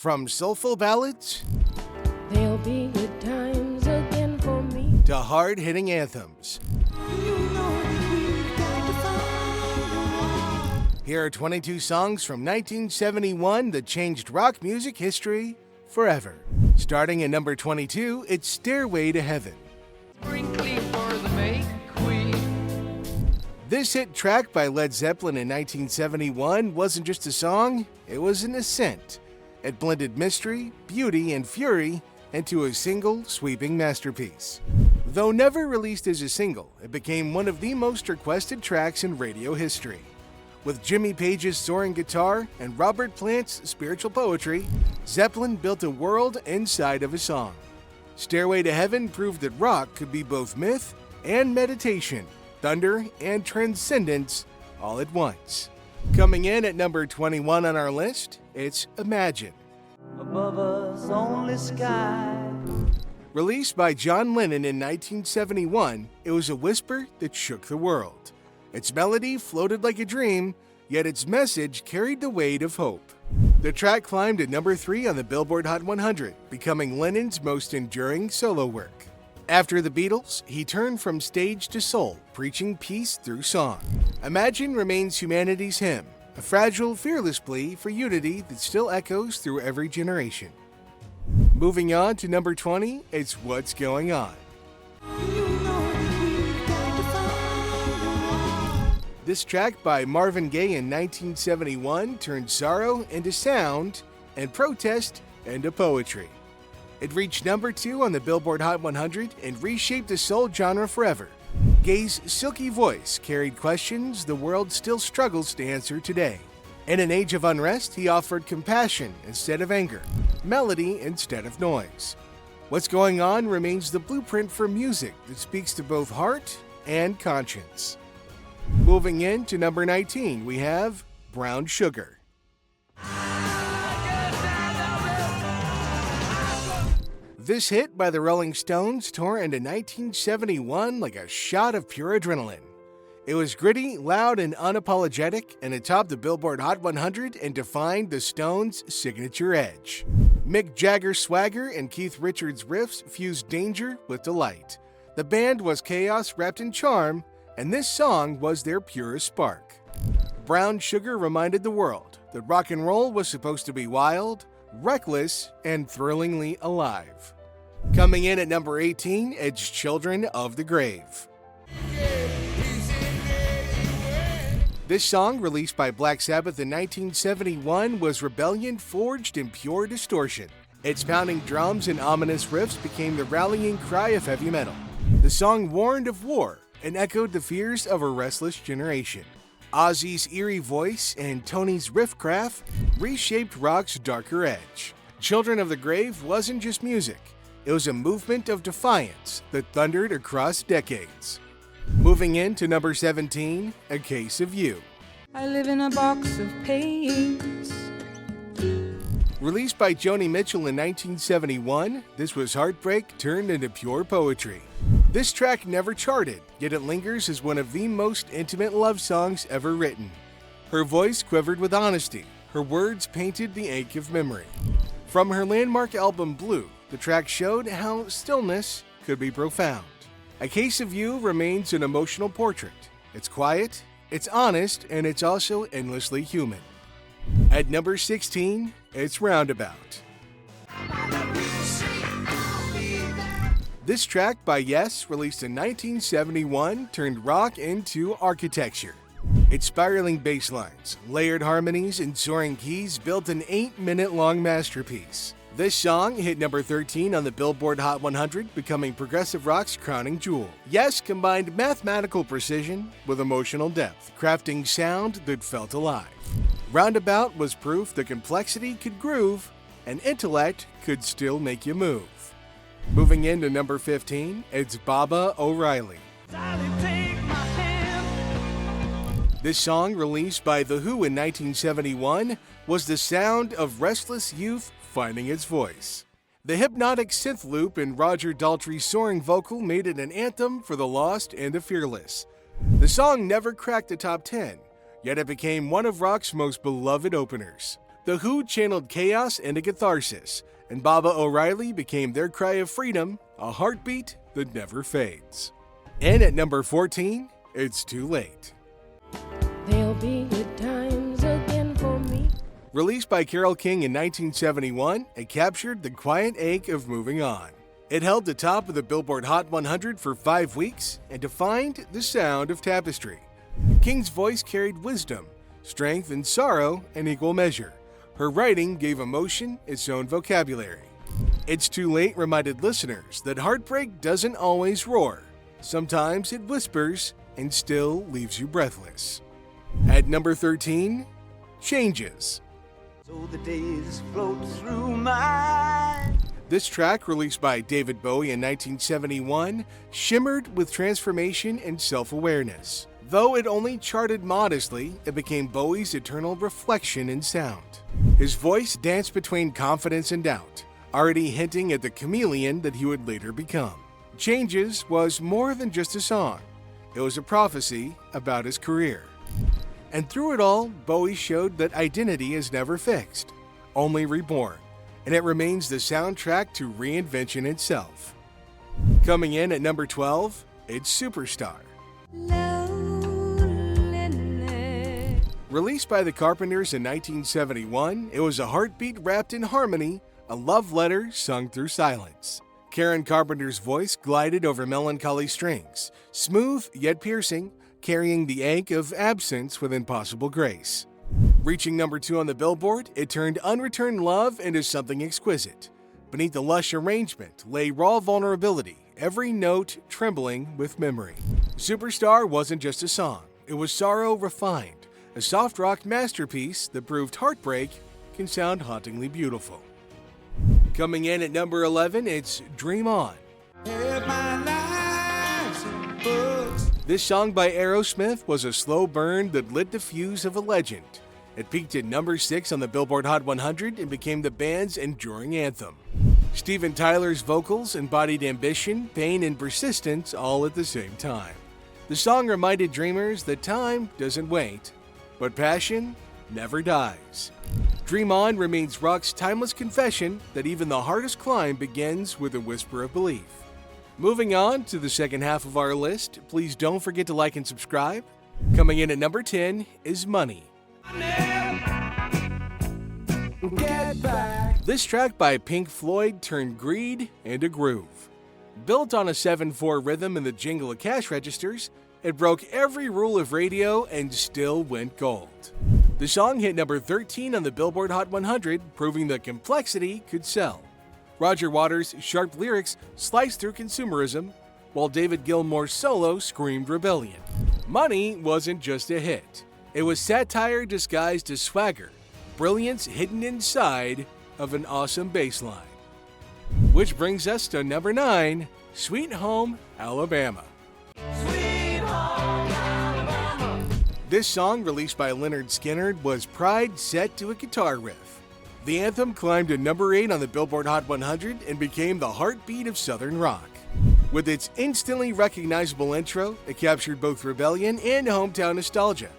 From soulful ballads There'll be good times again for me. to hard-hitting anthems, here are 22 songs from 1971 that changed rock music history forever. Starting at number 22, it's Stairway to Heaven. Brinkley for the May Queen. This hit track by Led Zeppelin in 1971 wasn't just a song, it was an ascent. It blended mystery, beauty, and fury into a single, sweeping masterpiece. Though never released as a single, it became one of the most requested tracks in radio history. With Jimmy Page's soaring guitar and Robert Plant's spiritual poetry, Zeppelin built a world inside of a song. Stairway to Heaven proved that rock could be both myth and meditation, thunder and transcendence all at once. Coming in at number 21 on our list, it's Imagine. Above us only sky. Released by John Lennon in 1971, it was a whisper that shook the world. Its melody floated like a dream, yet its message carried the weight of hope. The track climbed to number 3 on the Billboard Hot 100, becoming Lennon's most enduring solo work. After the Beatles, he turned from stage to soul, preaching peace through song. Imagine remains humanity's hymn, a fragile, fearless plea for unity that still echoes through every generation. Moving on to number 20, it's What's Going On. This track by Marvin Gaye in 1971 turned sorrow into sound and protest into poetry. It reached number 2 on the Billboard Hot 100 and reshaped the soul genre forever. Gaye's silky voice carried questions the world still struggles to answer today. In an age of unrest, he offered compassion instead of anger, melody instead of noise. What's Going On remains the blueprint for music that speaks to both heart and conscience. Moving in to number 19, we have Brown Sugar. This hit by the Rolling Stones tore into 1971 like a shot of pure adrenaline. It was gritty, loud, and unapologetic, and it topped the Billboard Hot 100 and defined the Stones' signature edge. Mick Jagger's swagger and Keith Richards' riffs fused danger with delight. The band was chaos wrapped in charm, and this song was their purest spark. Brown Sugar reminded the world that rock and roll was supposed to be wild, reckless, and thrillingly alive. Coming in at number 18, it's Children of the Grave. This song, released by Black Sabbath in 1971, was rebellion forged in pure distortion. Its pounding drums and ominous riffs became the rallying cry of heavy metal. The song warned of war and echoed the fears of a restless generation. Ozzy's eerie voice and Tony's riffcraft reshaped rock's darker edge. Children of the Grave wasn't just music, it was a movement of defiance that thundered across decades. Moving in to number 17, A Case of You. I live in a box of pains. Released by Joni Mitchell in 1971, this was heartbreak turned into pure poetry. This track never charted, yet it lingers as one of the most intimate love songs ever written. Her voice quivered with honesty, her words painted the ache of memory. From her landmark album Blue, the track showed how stillness could be profound. A Case of You remains an emotional portrait. It's quiet, it's honest, and it's also endlessly human. At number 16, it's Roundabout. This track by Yes, released in 1971, turned rock into architecture. Its spiraling bass lines, layered harmonies, and soaring keys built an 8-minute-long masterpiece. This song hit number 13 on the Billboard Hot 100, becoming progressive rock's crowning jewel. Yes combined mathematical precision with emotional depth, crafting sound that felt alive. Roundabout was proof that complexity could groove, and intellect could still make you move. Moving into number 15, it's Baba O'Reilly. This song, released by The Who in 1971, was the sound of restless youth finding its voice. The hypnotic synth loop in Roger Daltrey's soaring vocal made it an anthem for the lost and the fearless. The song never cracked the top 10, yet it became one of rock's most beloved openers. The The Who channeled chaos into catharsis, and Baba O'Riley became their cry of freedom, a heartbeat that never fades. And at number 14, It's Too Late. There'll be good times again for me. Released by Carole King in 1971, it captured the quiet ache of moving on. It held the top of the Billboard Hot 100 for 5 weeks and defined the sound of Tapestry. King's voice carried wisdom, strength, and sorrow in equal measure. Her writing gave emotion its own vocabulary. It's Too Late reminded listeners that heartbreak doesn't always roar. Sometimes it whispers and still leaves you breathless. At number 13, Changes. So the days float through my... This track, released by David Bowie in 1971, shimmered with transformation and self-awareness. Though it only charted modestly, it became Bowie's eternal reflection in sound. His voice danced between confidence and doubt, already hinting at the chameleon that he would later become. Changes was more than just a song. It was a prophecy about his career. And through it all, Bowie showed that identity is never fixed, only reborn, and it remains the soundtrack to reinvention itself. Coming in at number 12, it's Superstar. Released by the Carpenters in 1971, it was a heartbeat wrapped in harmony, a love letter sung through silence. Karen Carpenter's voice glided over melancholy strings, smooth yet piercing, carrying the ache of absence with impossible grace. Reaching number 2 on the Billboard, it turned unreturned love into something exquisite. Beneath the lush arrangement lay raw vulnerability, every note trembling with memory. Superstar wasn't just a song, it was sorrow refined, a soft rock masterpiece that proved heartbreak can sound hauntingly beautiful. Coming in at number 11, it's Dream On. This song by Aerosmith was a slow burn that lit the fuse of a legend. It peaked at number 6 on the Billboard Hot 100 and became the band's enduring anthem. Steven Tyler's vocals embodied ambition, pain, and persistence all at the same time. The song reminded dreamers that time doesn't wait, but passion never dies. Dream On remains rock's timeless confession that even the hardest climb begins with a whisper of belief. Moving on to the second half of our list, please don't forget to like and subscribe. Coming in at number 10 is Money. This track by Pink Floyd turned greed into groove. Built on a 7/4 rhythm and the jingle of cash registers, it broke every rule of radio and still went gold. The song hit number 13 on the Billboard Hot 100, proving that complexity could sell. Roger Waters' sharp lyrics sliced through consumerism, while David Gilmour's solo screamed rebellion. Money wasn't just a hit. It was satire disguised as swagger, brilliance hidden inside of an awesome bass line. Which brings us to number 9, Sweet Home Alabama. This song, released by Lynyrd Skynyrd, was pride set to a guitar riff. The anthem climbed to number 8 on the Billboard Hot 100 and became the heartbeat of Southern rock. With its instantly recognizable intro, it captured both rebellion and hometown nostalgia.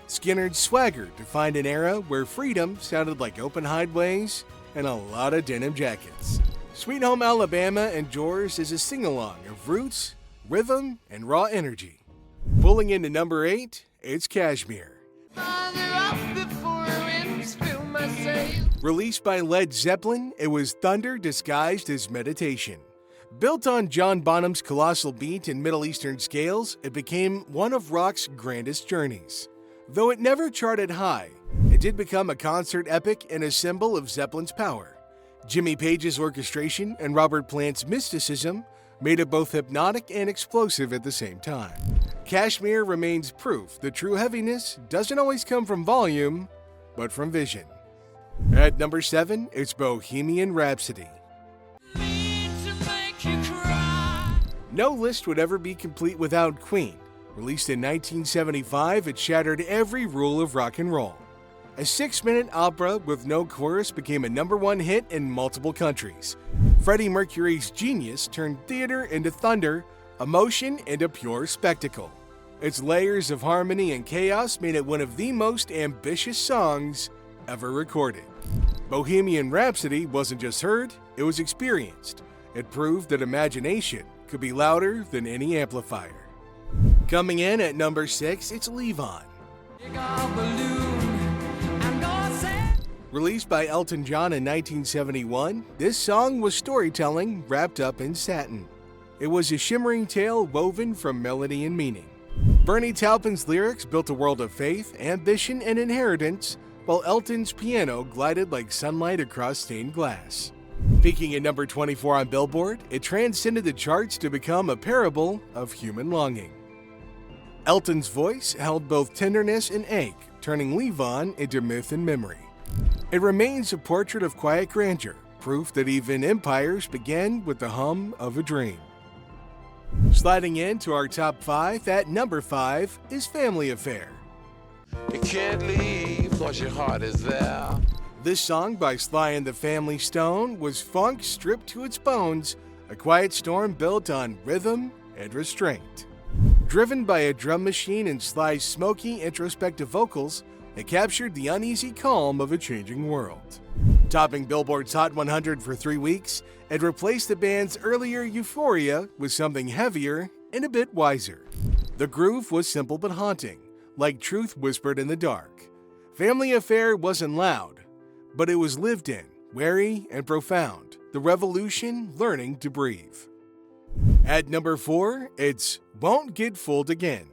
Skynyrd's swagger defined an era where freedom sounded like open highways and a lot of denim jackets. Sweet Home Alabama endures as a sing-along of roots, rhythm, and raw energy. Pulling into number 8, it's KASHMIR. Released by Led Zeppelin, it was thunder disguised as meditation. Built on John Bonham's colossal beat and Middle Eastern scales, it became one of rock's grandest journeys. Though it never charted high, it did become a concert epic and a symbol of Zeppelin's power. Jimmy Page's orchestration and Robert Plant's mysticism made it both hypnotic and explosive at the same time. KASHMIR remains proof that true heaviness doesn't always come from volume, but from vision. At number 7, it's Bohemian Rhapsody. No list would ever be complete without Queen. Released in 1975, it shattered every rule of rock and roll. A 6-minute opera with no chorus became a number 1 hit in multiple countries. Freddie Mercury's genius turned theater into thunder, emotion into pure spectacle. Its layers of harmony and chaos made it one of the most ambitious songs ever recorded. Bohemian Rhapsody wasn't just heard, it was experienced. It proved that imagination could be louder than any amplifier. Coming in at number 6, it's LEVON. Released by Elton John in 1971, this song was storytelling wrapped up in satin. It was a shimmering tale woven from melody and meaning. Bernie Taupin's lyrics built a world of faith, ambition, and inheritance, while Elton's piano glided like sunlight across stained glass. Peaking at number 24 on Billboard, it transcended the charts to become a parable of human longing. Elton's voice held both tenderness and ache, turning LEVON into myth and memory. It remains a portrait of quiet grandeur, proof that even empires begin with the hum of a dream. Sliding into our top 5, at number 5 is Family Affair. You can't leave cause your heart is there. This song by Sly and the Family Stone was funk stripped to its bones, a quiet storm built on rhythm and restraint. Driven by a drum machine and Sly's smoky, introspective vocals, it captured the uneasy calm of a changing world. Topping Billboard's Hot 100 for 3 weeks, it replaced the band's earlier euphoria with something heavier and a bit wiser. The groove was simple but haunting, like truth whispered in the dark. Family Affair wasn't loud, but it was lived in, wary and profound, the revolution learning to breathe. At number 4, it's Won't Get Fooled Again.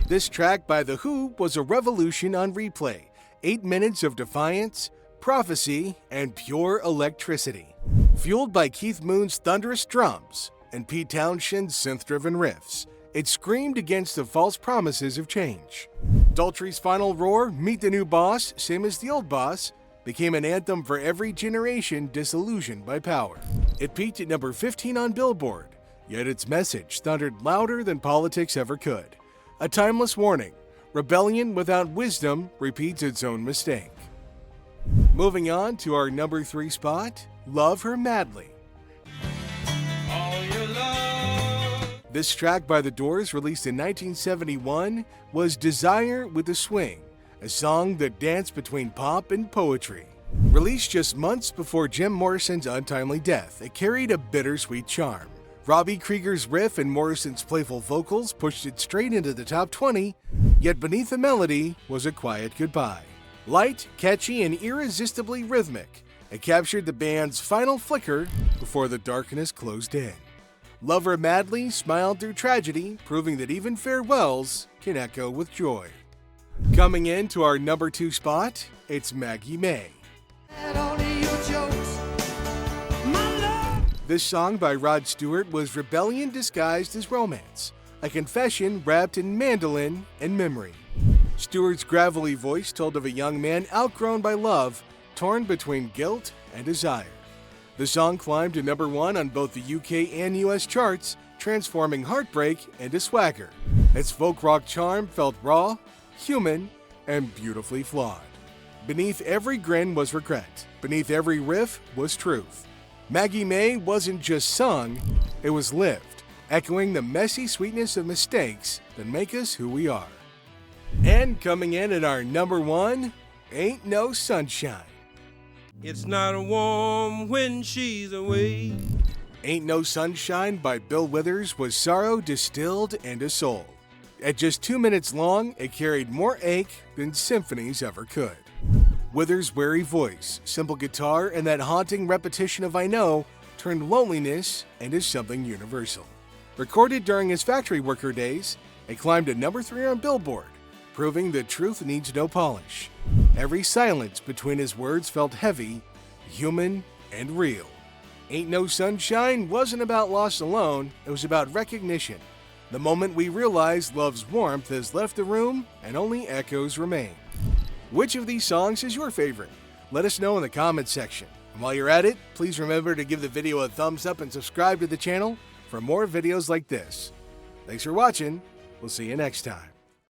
This track by The Who was a revolution on replay. 8 minutes of defiance, prophecy, and pure electricity. Fueled by Keith Moon's thunderous drums and Pete Townshend's synth-driven riffs, it screamed against the false promises of change. Daltrey's final roar, Meet the New Boss, Same as the Old Boss, became an anthem for every generation disillusioned by power. It peaked at number 15 on Billboard, yet its message thundered louder than politics ever could. A timeless warning, rebellion without wisdom repeats its own mistake. Moving on to our number 3 spot, Love Her Madly. This track by The Doors, released in 1971, was Desire with a Swing, a song that danced between pop and poetry. Released just months before Jim Morrison's untimely death, it carried a bittersweet charm. Robbie Krieger's riff and Morrison's playful vocals pushed it straight into the top 20, yet beneath the melody was a quiet goodbye. Light, catchy, and irresistibly rhythmic, it captured the band's final flicker before the darkness closed in. Love Her Madly smiled through tragedy, proving that even farewells can echo with joy. Coming in to our number 2 spot, it's Maggie May. This song by Rod Stewart was rebellion disguised as romance, a confession wrapped in mandolin and memory. Stewart's gravelly voice told of a young man outgrown by love, torn between guilt and desire. The song climbed to number 1 on both the UK and US charts, transforming heartbreak into swagger. Its folk rock charm felt raw, human, and beautifully flawed. Beneath every grin was regret. Beneath every riff was truth. Maggie May wasn't just sung, it was lived, echoing the messy sweetness of mistakes that make us who we are. And coming in at our number 1, Ain't No Sunshine. It's not warm when she's away. Ain't No Sunshine by Bill Withers was sorrow distilled into soul. At just 2 minutes long, it carried more ache than symphonies ever could. Withers' weary voice, simple guitar, and that haunting repetition of I know turned loneliness into something universal. Recorded during his factory worker days, it climbed to number 3 on Billboard, proving that truth needs no polish. Every silence between his words felt heavy, human, and real. Ain't No Sunshine wasn't about loss alone, it was about recognition. The moment we realize love's warmth has left the room and only echoes remain. Which of these songs is your favorite? Let us know in the comments section. And while you're at it, please remember to give the video a thumbs up and subscribe to the channel for more videos like this. Thanks for watching. We'll see you next time.